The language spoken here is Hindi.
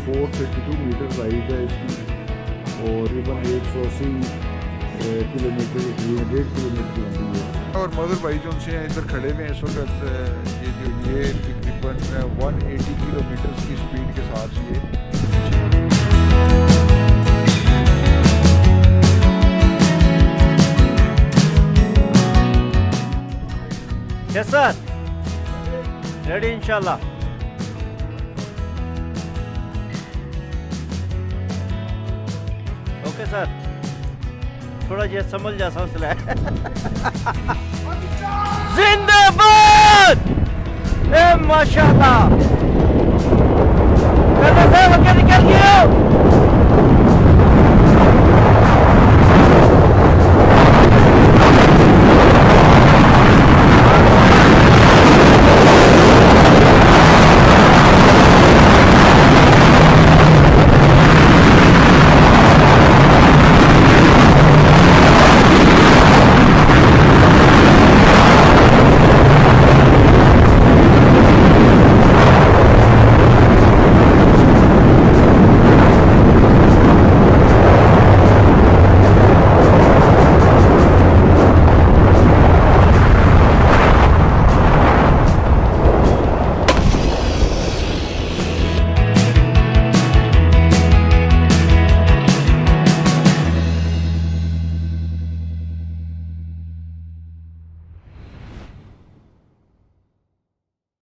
432 मीटर राइड है इसकी और तकरीबन 180 किलोमीटर 1.5 किलोमीटर लंबी है। और मजहर भाई जो उनसे इधर खड़े हुए हैं इस वक्त, ये तकरीबन 180 किलोमीटर की स्पीड के साथ ये यस सर, रेडी इंशाल्लाह। ओके सर, थोड़ा ये संभल जा हौसला है। जिंदाबाद, ए माशाल्लाह।